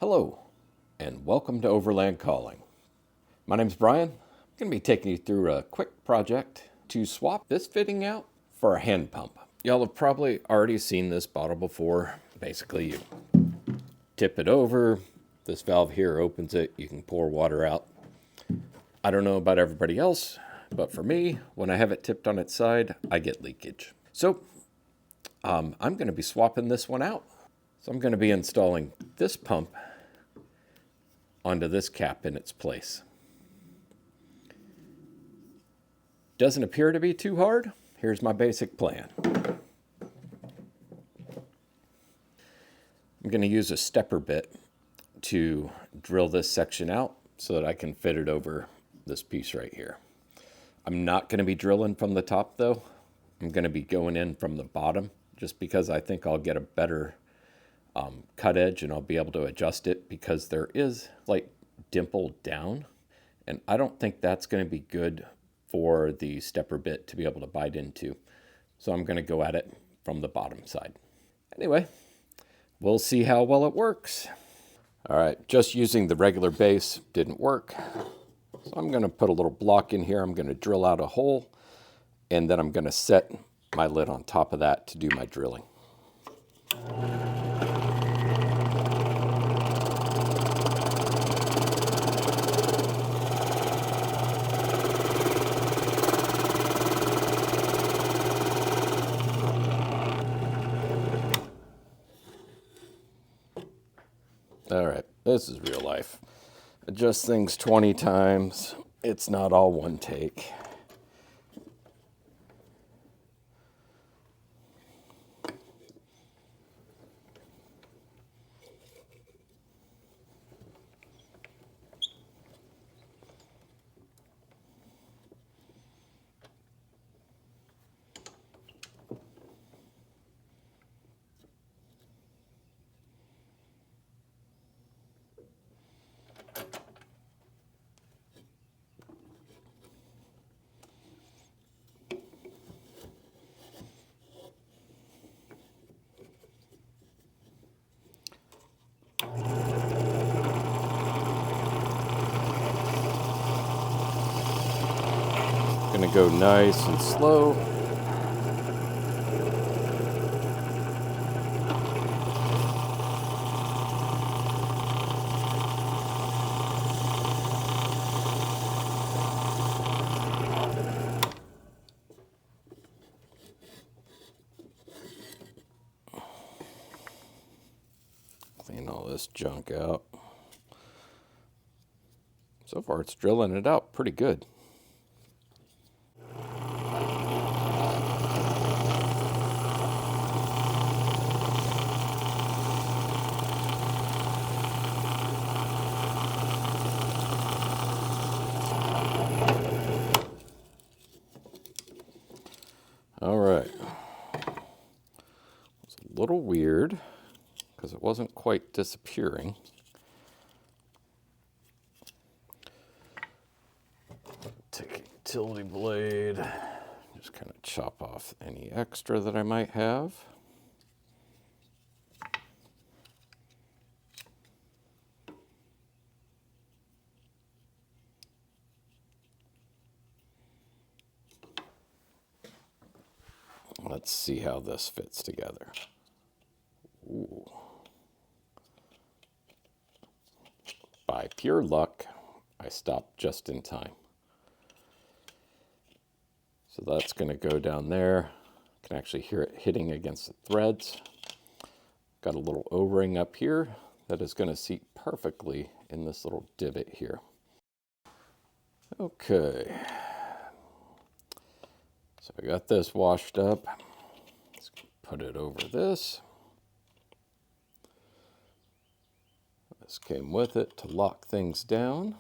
Hello, and welcome to Overland Calling. My name's Brian. I'm going to be taking you through a quick project to swap this fitting out for a hand pump. Y'all have probably already seen this bottle before. Basically, you tip it over, this valve here opens it, you can pour water out. I don't know about everybody else, but for me, when I have it tipped on its side, I get leakage. So I'm going to be swapping this one out. So I'm going to be installing this pump onto this cap in its place. Doesn't appear to be too hard. Here's my basic plan. I'm going to use a stepper bit to drill this section out so that I can fit it over this piece right here. I'm not going to be drilling from the top though. I'm going to be going in from the bottom just because I think I'll get a better cut edge and I'll be able to adjust it because there is like dimple down and I don't think that's going to be good for the stepper bit to be able to bite into. So I'm going to go at it from the bottom side. Anyway, we'll see how well it works. All right, just using the regular base didn't work. So I'm going to put a little block in here. I'm going to drill out a hole and then I'm going to set my lid on top of that to do my drilling. All right, this is real life. Adjust things 20 times. It's not all one take. Gonna go nice and slow. Clean all this junk out. So far it's drilling it out pretty good. All right. It's a little weird because it wasn't quite disappearing. Take a utility blade, just kind of chop off any extra that I might have. Let's see how this fits together. Ooh. By pure luck, I stopped just in time. So that's going to go down there. You can actually hear it hitting against the threads. Got a little O-ring up here that is going to seat perfectly in this little divot here. Okay. So I got this washed up. Let's put it over this. This came with it to lock things down.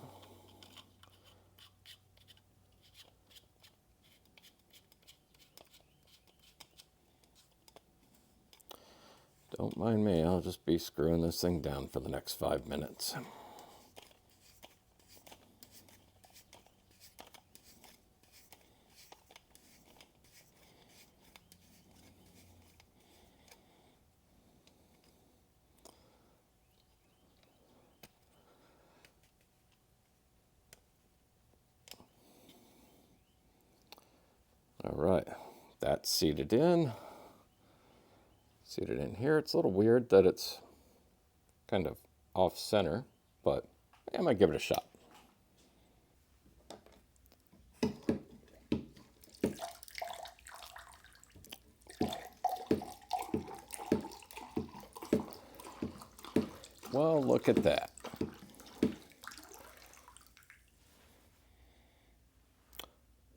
Don't mind me, I'll just be screwing this thing down for the next 5 minutes. seated in. Seated in here. It's a little weird that it's kind of off center, but I might give it a shot. Well, look at that.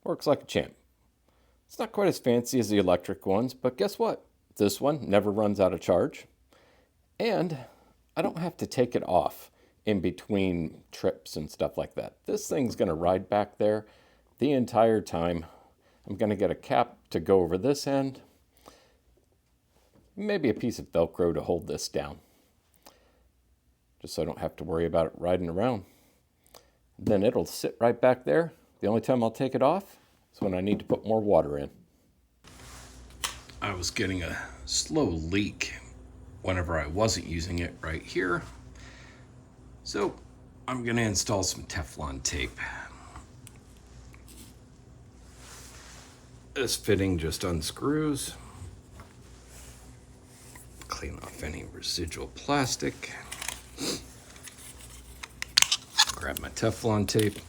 Works like a champ. It's not quite as fancy as the electric ones, but guess what? This one never runs out of charge. And I don't have to take it off in between trips and stuff like that. This thing's going to ride back there the entire time. I'm going to get a cap to go over this end. Maybe a piece of Velcro to hold this down. Just so I don't have to worry about it riding around. Then it'll sit right back there. The only time I'll take it off is when I need to put more water in. I was getting a slow leak whenever I wasn't using it right here. So I'm going to install some Teflon tape. This fitting just unscrews. Clean off any residual plastic. Grab my Teflon tape.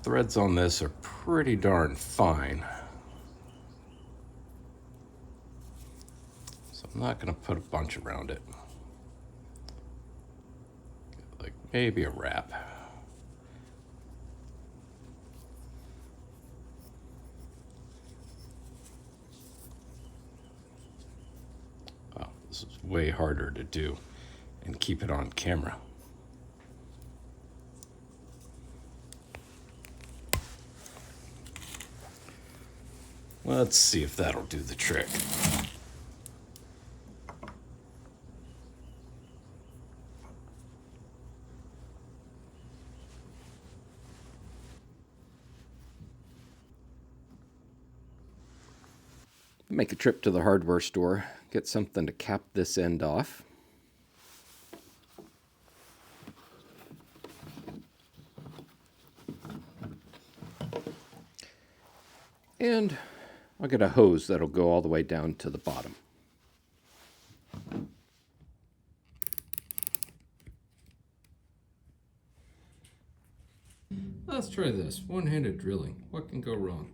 Threads on this are pretty darn fine. So I'm not going to put a bunch around it. Like maybe a wrap. Oh, this is way harder to do and keep it on camera. Let's see if that'll do the trick. Make a trip to the hardware store, get something to cap this end off. And I'll get a hose that'll go all the way down to the bottom. Let's try this. One-handed drilling. What can go wrong?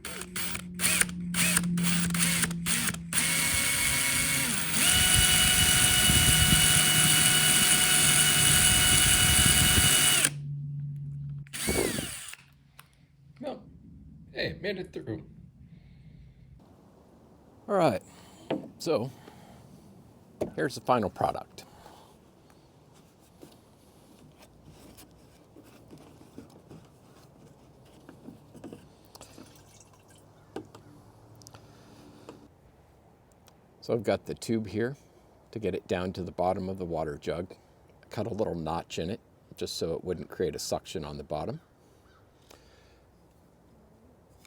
Well, hey, made it through. All right, so here's the final product. So I've got the tube here to get it down to the bottom of the water jug. I cut a little notch in it just so it wouldn't create a suction on the bottom.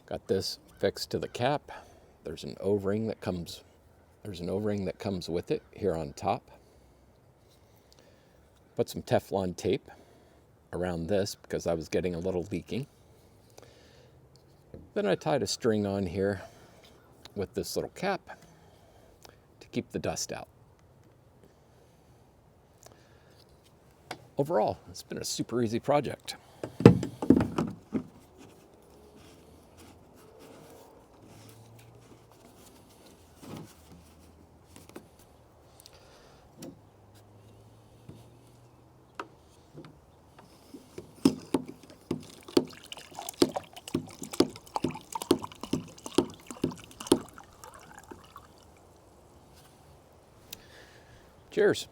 Got this fixed to the cap. There's an O-ring that comes with it here on top. Put some Teflon tape around this because I was getting a little leaking. Then I tied a string on here with this little cap to keep the dust out. Overall, it's been a super easy project. Cheers.